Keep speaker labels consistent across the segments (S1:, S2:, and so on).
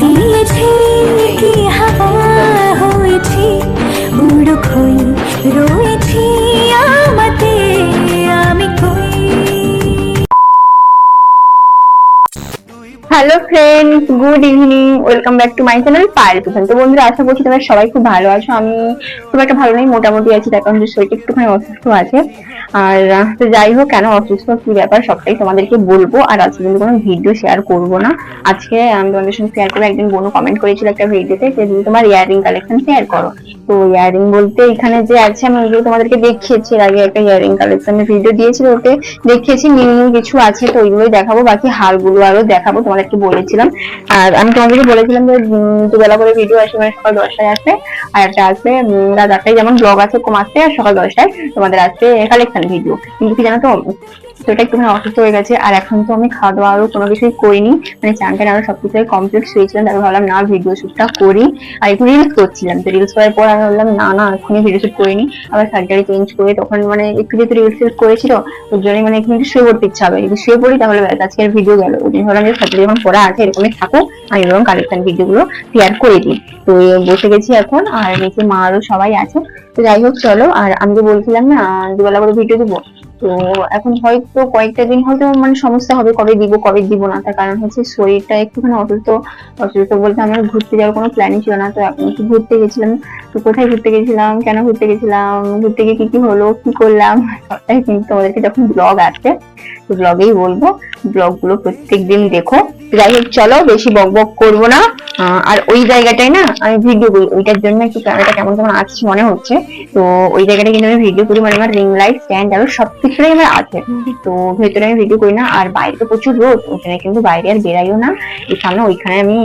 S1: দিয়েছে কি হাওয়া হয়েছি উড়ো খই রয়েছি আমাতে আমি কই।
S2: Hello friends, good evening, welcome back to my channel Payel পিছন। তো বন্ধুরা, আশা করছি তোমরা সবাই খুব ভালো আছো। আমি খুব একটা ভালো নেই, মোটামুটি আছি, তার কারণ শরীরটা একটুখানি অসুস্থ আছে। আর তো যাই হোক, কেন অসুস্থ, কি ব্যাপার, সবটাই তোমাদেরকে বলবো। আর আজকে কিন্তু কোনো ভিডিও শেয়ার করবো না। আজকে আমি তোমাদের সঙ্গে শেয়ার করে, একজন বোনও কমেন্ট করেছিল একটা ভিডিওতে যে যদি তোমার ইয়াররিং কালেকশন শেয়ার করো। তো ইয়াররিং বলতে এখানে যে আছে, আমি ওইগুলো তোমাদেরকে দেখিয়েছি। এর আগে একটা ইয়াররিং কালেকশনের ভিডিও দিয়েছিল, ওতে দেখিয়েছি নিউ নিউ কিছু আছে, তো ওইগুলোই দেখাবো। বাকি হারগুলো আরো দেখাবো, তোমাদেরকে বলেছিলাম। আর আমি তোমাদেরকে বলেছিলাম যে দুবেলা করে ভিডিও আসবে, মানে সকাল 10টায় আসবে, আর একটা আসবে রাত 8টায়, যেমন ব্লগ আছে কম আসবে, আর সকাল 10টায় তোমাদের আসবে কালেকশন ভিডিও। কিন্তু কি জানো তো, ওটা একটুখানি অসুস্থ হয়ে গেছে। আর এখন তো আমি খাওয়া দাওয়া আরো কোনো কিছুই করিনি, মানে চান টান আরো সবকিছু কমপ্লিট হয়েছিলাম। তারপর ভাবলাম না, ভিডিও শুটটা করি। আর একটু রিলস করছিলাম, তো রিলস করার পর আমি বললাম না এখনই ভিডিও শুট করিনি। আবার সার্জারি চেঞ্জ করে তখন মানে একটু যেহেতু রিলস করেছিল, ওর জন্য মানে এখন একটু শুয়ে পড়তে ইচ্ছা হবে। যদি শুয়ে পড়ি তাহলে আজকের ভিডিও গেল। ওই জন্য ভাবলাম যে সার্জারি যখন পড়া আছে, এরকমই থাকো, আমি এরকম কালেকশন ভিডিও গুলো শেয়ার করে দিই। তো বসে গেছি এখন, আর নিচে মা আরো সবাই আছে। তো যাই হোক, চলো। আর আমি তো বলছিলাম না দুবেলা করে ভিডিও দিবো, তো এখন হয়তো কয়েকটা দিন হয়তো মানে সমস্যা হবে, কবে দিব না। তার কারণ হচ্ছে শরীরটা একটুখানি অসুস্থ। অসুস্থ বলতে আমার ঘুরতে যাওয়ার কোনো প্ল্যানই ছিল না। তো এখন একটু ঘুরতে গেছিলাম। তো কোথায় ঘুরতে গেছিলাম, কেন ঘুরতে গেছিলাম, ঘুরতে গিয়ে কি কি হলো, কি করলাম, সবটাই কিন্তু তোমাদেরকে যখন ব্লগ আসবে তো ব্লগেই বলবো। ব্লগ গুলো প্রত্যেকদিন দেখো। যাই হোক, চলো, বেশি বক বক করবো না। আর ওই জায়গাটাই না আমি ভিডিও করি, ওইটার জন্য একটু ক্যামেরাটা কেমন কেমন আসছে মনে হচ্ছে। তো ওই জায়গাটা কিন্তু আমি ভিডিও করি, মানে আমার রিং লাইট স্ট্যান্ড আরো সবকিছুই আমার আছে। তো ভেতরে আমি ভিডিও করি না। আর বাইরে তো প্রচুর রোদ, ওখানে কিন্তু বাইরে আর বেরাইও না। এই সামনে ওইখানে আমি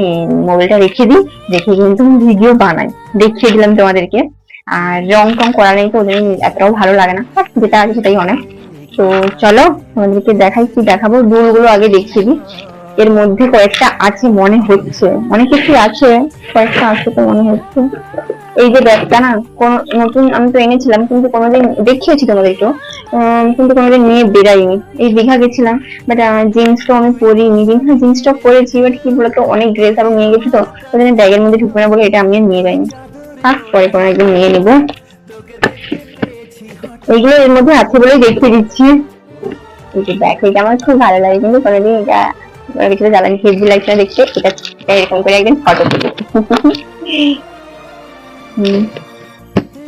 S2: মোবাইলটা রেখে দিই, রেখে কিন্তু ভিডিও বানাই, দেখিয়ে দিলাম তোমাদেরকে। আর রং টং করা নেই, তো ওদের এতটাও ভালো লাগে না, যেটা আছে সেটাই অনেক। তো চলো, তোমাদেরকে দেখাই, কি দেখাবো, দুলগুলো আগে দেখিয়ে দিই। এর মধ্যে কয়েকটা আছে মনে হচ্ছে, অনেক কিছু আছে, কয়েকটা আছে তো মনে হচ্ছে। এই যে ব্যাগটা না, কোন নতুন আমি তো এনেছিলাম, কিন্তু কোনোদিন দেখিয়েছি তোমাদেরকেও, কিন্তু কোনোদিন নিয়ে বেরাইনি। এই দীঘা গেছিলাম, বাট জিন্সটা আমি পরিনি। জিন্সটা পরেছি, বাট কি বলতো, অনেক ড্রেস আরো নিয়ে গেছি, তো ওই জন্য ব্যাগের মধ্যে ঢুকবে না বলে এটা আমি নিয়ে যাইনি। পরে কোনো একদিন নিয়ে নিবো। এইগুলো এর মধ্যে আছে বলেই দেখিয়ে দিচ্ছি। এই যে ব্যাগ, এটা আমার খুব ভালো লাগে, কিন্তু কোনোদিন এটা জ্বালানি হেভি লাগছে না দেখতে। এটা এরকম করে একদিন ফটো তুলি।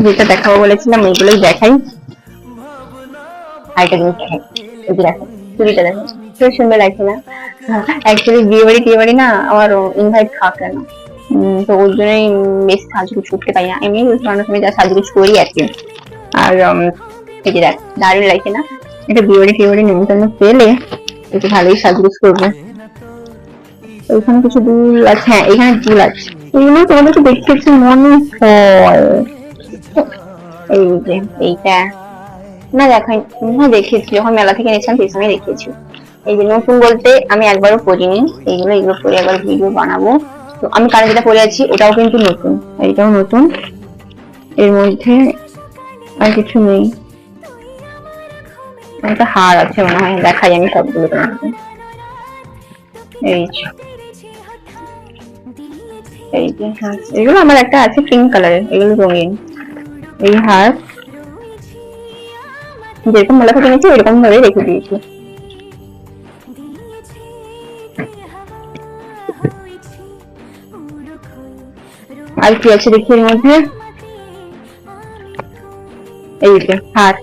S2: যেটা দেখাবো বলেছিলাম ওইগুলোই দেখাই। আরেকটা জিনিস দেখাই, এই যে দেখো, চুড়িটা দেখো, খুব সুন্দর লাগছে না? অ্যাকচুয়ালি বিয়ে বাড়ি না আমার ইনভাইট থাকে না, তো ওই জন্যই বেশ সাজগুজ করতে পারি না। এমনি অনেক সময় যা সাজগুজ করি আর কি। আর এই যে দেখ, দারুণ লাগছে না? এটা বিয়ে বাড়ি নিমন্ত্রণ পেলে একটু ভালোই সাজগুজ করবো। ওইখানে কিছু দুল আছে, হ্যাঁ এখানে দুল আছে, এগুলো তোমাদেরকে দেখিয়েছি মনে হয়। এই যে এইটা না দেখাই, হ্যাঁ দেখিয়েছি, যখন মেলা থেকে এনেছিলাম সেই সময় দেখিয়েছি। এই যে নতুন বলতে আমি একবারও পরিনি এগুলো পরে একবার ভিডিও বানাবো। তো আমি কানে যেটা পরে আছি ওটাও কিন্তু নতুন, এইটাও নতুন। এর মধ্যে আর কিছু নেই, একটা হার আছে মনে হয়, দেখাই আমি সবগুলো তোমাকে। এই যে হার, এগুলো আমার একটা আছে পিঙ্ক কালারের, এগুলো রঙিন। এই হার যেরকম মেলা থেকে নিয়েছি এরকম ভাবে রেখে দিয়েছি। আর কি আছে দেখি এর মধ্যে, এই যে হার,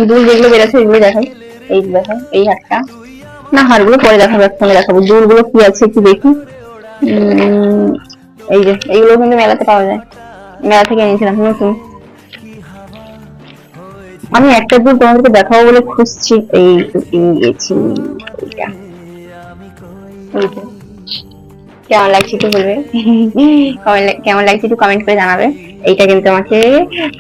S2: দুল যেগুলো বেরোচ্ছে এগুলো দেখাই। এই দেখো, এই হারটা না, হারগুলো পরে দেখাবো, ফোনে দেখাবো। দুলগুলো কি আছে একটু দেখি। এই যে এইগুলো কিন্তু মেলাতে পাওয়া যায়, মেলা থেকে এনেছিলাম নতুন। আমি একটা দুল তোমাদেরকে দেখাবো বলে খুঁজছি, এই গেছি। কেমন লাগছে একটু বলবে, কেমন লাগছে একটু কমেন্ট করে জানাবে। এইটা কিন্তু আমাকে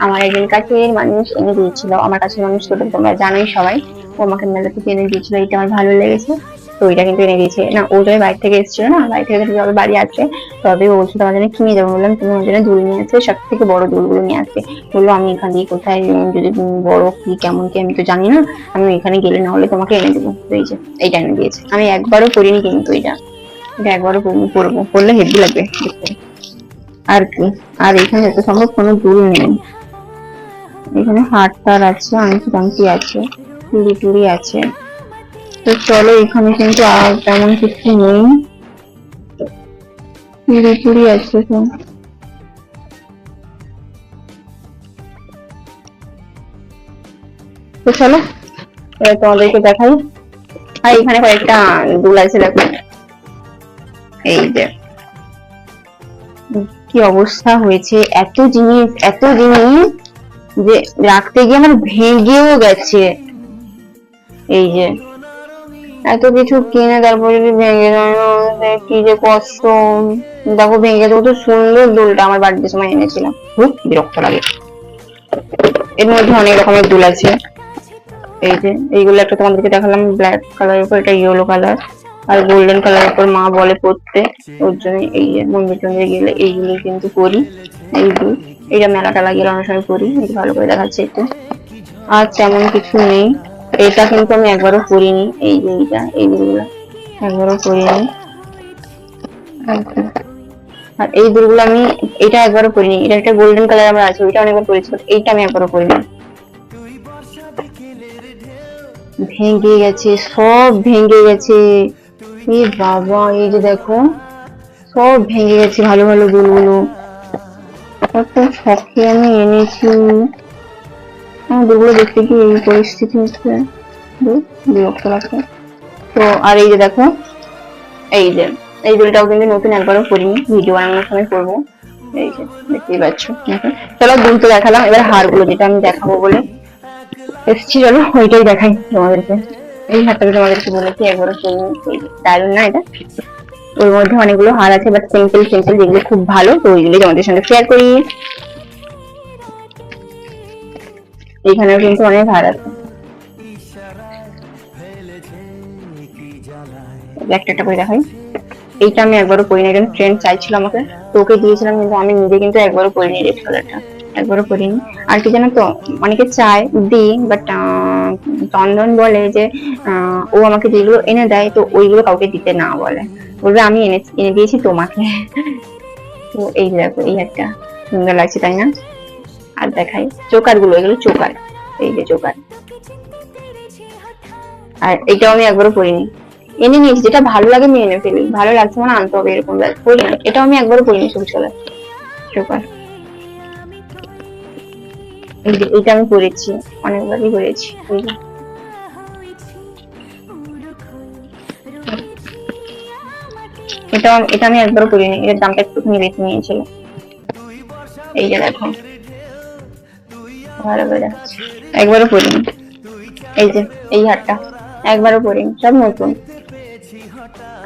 S2: আমার একজন কাছের মানুষ এনে দিয়েছিল, আমার কাছের মানুষ তো তোমরা জানোই সবাই, ও আমাকে মেলা থেকে এনে দিয়েছিল। এটা আমার ভালো লেগেছে, তো এটা কিন্তু এনে দিয়েছে। না ও যখন বাইরে থেকে এসেছিল না, বাইরে থেকে যবে বাড়ি আসছে তবে ও বলছিল তোমার জন্য কিনে যাবো। বললাম তুমি আমার জন্য দুল নিয়ে আসছে, সব থেকে বড় দুলগুলো নিয়ে আসছে। বললো আমি এখান দিয়ে কোথায় যদি বড় কি কেমন কি আমি তো জানি না, আমি এখানে গেলে না হলে তোমাকে এনে দেবো। এই যে এইটা এনে দিয়েছে, আমি একবারও করিনি কিন্তু এটা। এটা একবারও পরবো, পরলে হেভি লাগবে দেখতে। আর কি, আর এখানে যত সম্ভব কোনো দুল নেই। এখানে হাট টার আছে, আংটি টাংটি আছে, চুড়ি টুড়ি আছে। তো চলো, এখানে কিন্তু আর তেমন কিছু নেই, চুড়ি টুড়ি আছে তো। তো চলো এবার তোমাদেরকে দেখাই। আর এখানে কয়েকটা দুল আছে দেখো, এই যে কি অবস্থা হয়েছে, এত জিনিস এত জিনিস যে রাখতে গিয়ে আমার ভেঙেও গেছে। এই যে এত কিছু কিনে তারপরে যদি ভেঙে যায়, কি যে কষ্ট। দেখো ভেঙে গেছে, কত সুন্দর দুলটা আমার বাড়িতে সময় এনেছিলাম, খুব বিরক্ত লাগে। এর মধ্যে অনেক রকমের দুল আছে, এই যে এইগুলো একটা তোমাদেরকে দেখালাম ব্ল্যাক কালারের উপর, এটা ইয়েলো কালার আর গোল্ডেন কালারের উপর মা বলে পরতে, ওর জন্য এই যে মন্দির টন্দিরে গেলে এইগুলো কিন্তু পরি। এই দুল, এটা মেলাটা লাগিয়ে অনেক সময় পরি, এটা ভালো করে দেখাচ্ছে একটু। আর তেমন কিছু নেই, এটা কিন্তু আমি একবারও পরিনি, এই যে এইটা এই দুলগুলো একবারও পরিনি। আর এই দুলগুলো আমি, এটা একবারও পরিনি, এটা একটা গোল্ডেন কালার আমার আছে, ওইটা অনেকবার পরেছি, এইটা আমি একবারও পরিনি। ভেঙে গেছে, সব ভেঙে গেছে। এ বাবা, এই যে দেখো সব ভেঙে গেছে, ভালো ভালো দুলগুলো কত শখে আমি এনেছি। আমার দুলগুলো দেখতে কি এই পরিস্থিতি হচ্ছে, বিরক্ত লাগছে। তো আর এই যে দেখো, এই যে এই দুলটাও কিন্তু নতুন, একবারও পরিনি, ভিডিও বানানোর সময় করবো। এই যে দেখতেই পাচ্ছ। চলো দুল তো দেখালাম, এবার হারগুলো যেটা আমি দেখাবো বলে এসছি, চলো ওইটাই দেখাই তোমাদেরকে। এই হারটাকে তোমাদেরকে বলেছি একবারও পরিনি, দারুণ না এটা? ওর মধ্যে অনেকগুলো হার আছে, বাট সিম্পল সিম্পল, যেগুলো খুব ভালো, তো ওইগুলো তোমাদের সঙ্গে শেয়ার করি। এখানেও কিন্তু অনেক হার আছে, একটা একটা করে দেখাই। এইটা আমি একবারও পরিনি, একজন ফ্রেন্ড চাইছিল আমাকে, তো ওকে দিয়েছিলাম, কিন্তু আমি নিজে কিন্তু একবারও পরিনি, রেড কালারটা একবারও পরিনি। আর কি জানো তো, অনেকে চায় দিই, বাট চন্দন বলে যে ও আমাকে যেগুলো এনে দেয়, তো ওইগুলো কাউকে দিতে না বলে, বলবে আমি এনে দিয়েছি তোমাকে। তো এই দেখো, এই একটা সুন্দর লাগছে তাই না? আর দেখাই চোকার গুলো, এগুলো চোকার, এই যে চোকার। আর এটাও আমি একবারও পরিনি, এনে নিয়েছি, যেটা ভালো লাগে আমি এনে ফেলি, ভালো লাগছে মানে আনতে হবে এরকম করি না। এটাও আমি একবারও পরিনি, সবুজ কালার চোকার। এই যে এটা আমি পরেছি, অনেকবারই পরেছি। এটা আমি একবারও পরিনি, এর দামটা একটুখানি বেশি নিয়েছিল। এই যে দেখো, ভালো করে একবারও পরিনি। এই যে এই হারটা একবারও পরিনি, সব নতুন।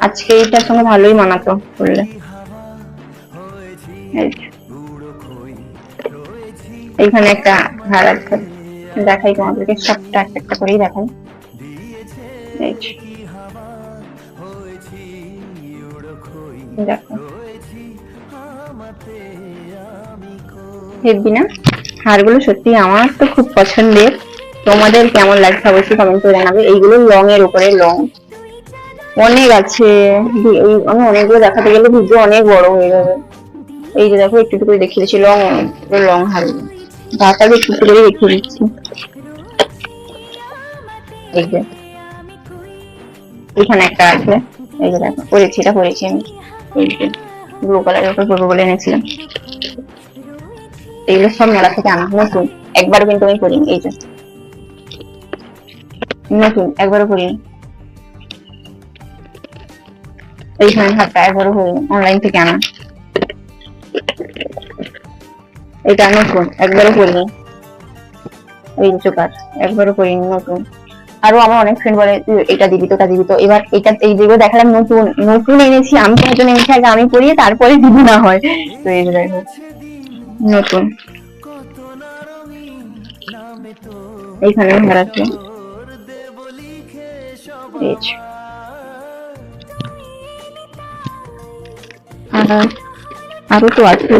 S2: আজকে এইটার সঙ্গে ভালোই মানাতো পরলে। এইখানে একটা হার আছে, দেখাই তোমাদেরকে, সবটা একটা একটা করেই দেখাই। দেখো হেব্বি না? হারগুলো সত্যি আমার তো খুব পছন্দের, তোমাদের কেমন লাগছে অবশ্যই কমেন্ট করে জানাবে। এইগুলো লং এর উপরে লং অনেক আছে, আমি অনেকগুলো দেখাতে গেলে ভিডিও অনেক বড় হয়ে যাবে। এই যে দেখো, একটু একটু করে দেখিয়ে দিচ্ছি, লং লং হার, গাটাকে একটু একটু করে দেখিয়ে দিচ্ছি। এই যে এখানে একটা আছে, এই যে দেখো পরেছি, এটা পরেছি আমি, এই যে ব্লু কালারের উপর পরবো বলে এনেছিলাম। এগুলো সব মেলা থেকে আনা, নতুন, একবারও কিন্তু আমি করিনি। এই যে নতুন, একবারও করিনি। এইখানে হাতটা একবারও করিনি, অনলাইন থেকে আনা। এটা নতুন, একবারও করিনি। এই চোকার একবারও করিনি, নতুন। আরো আমার অনেক ফ্রেন্ড বলে এটা দিবি তো, ওটা দিবি তো, এবার এটা এই যেগুলো দেখালাম নতুন নতুন এনেছি, আমি তো নতুন এনেছি, আগে আমি পরিয়ে তারপরে দিব না হয়। তো এই দেখো নতুন, এইখানে হার আছে। আরো তো আছে,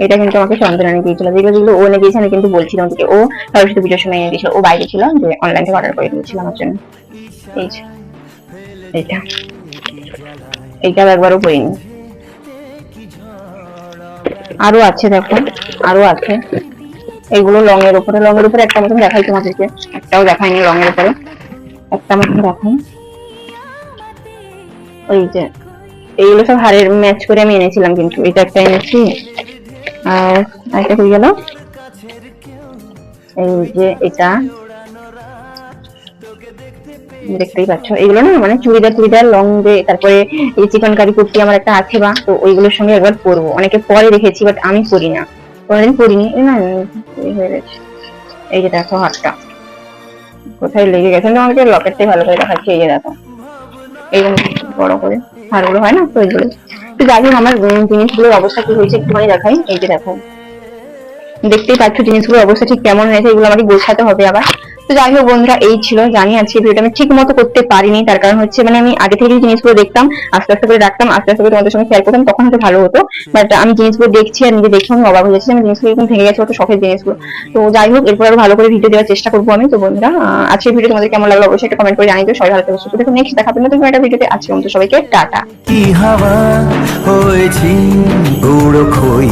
S2: এটা কিন্তু আমাকে চন্দন এনে দিয়েছিল, যেগুলো ও এনে দিয়েছে আমি কিন্তু বলছিলাম যে ও সরস্বতী পুজোর সময় এনে দিয়েছিল, ও বাইরে ছিল, যে অনলাইন থেকে অর্ডার করে দিয়েছিল আমার জন্য। এই যে এইটা এইটাও একবারও পরিনি। আরো আছে দেখো, আরো আছে। এগুলো লং এর উপরে একটা মতন দেখাই তোমাদেরকে, একটাও দেখাইনি লং এর উপরে, একটা মতন দেখাই। ওই যে এইগুলো সব হারের ম্যাচ করে আমি এনেছিলাম, কিন্তু এটা একটা এনেছি আর একটা হয়ে গেল এই যে এটা, দেখতেই পাচ্ছ। এগুলো না মানে চুড়িদার লং যে, তারপরে এই চিকন কারি কুর্তি আমার একটা আছে বা, তো ওইগুলোর সঙ্গে একবার পরবো। অনেকে পরে রেখেছি বাট আমি পরি না, কোনোদিন পরিনি না, হয়ে গেছে। এই যে দেখো হাতটা কোথায় লেগে গেছে, আমাকে লকেটটাই ভালো করে দেখাচ্ছি। এই যে দেখো এইরকম বড় করে হারগুলো হয় না, তো এইগুলো। তো যাই হোক আমার জিনিসগুলোর অবস্থা কি হয়েছে একটুখানি দেখাই। এই যে দেখো, দেখতেই পাচ্ছ জিনিসগুলোর অবস্থা ঠিক কেমন হয়েছে, এগুলো আমাকে গোছাতে হবে আবার। তো যাই হোক বন্ধুরা, এই ছিল। জানি আজকে ভিডিওটা আমি ঠিক মতো করতে পারিনি, তার কারণ হচ্ছে মানে আমি আগে থেকেই জিনিসগুলো দেখতাম, আস্তে আস্তে করে রাখতাম, আস্তে আস্তে করে তোমাদের সঙ্গে শেয়ার করতাম, তখন হয়তো ভালো হতো। বাট আমি জিনিসগুলো দেখছি আর নিজে দেখে আমি অবাক হয়ে যাচ্ছি, আমি জিনিসগুলো এরকম ভেঙে গেছে, অত শখের জিনিসগুলো। তো যাই হোক, এরপর আরো ভালো করে ভিডিও দেওয়ার চেষ্টা করবো আমি। তো বন্ধুরা, আজকের ভিডিও তোমাদের কেমন লাগলো অবশ্যই একটা কমেন্ট করে জানিয়ে দিও। সবাই ভালো থাকবে, সুস্থ থেকো। নেক্সট দেখা হবে নতুন একটা ভিডিওতে। আজকে সবাইকে টাটা।
S3: কি হাওয়া হয়েছি বুড়ো খই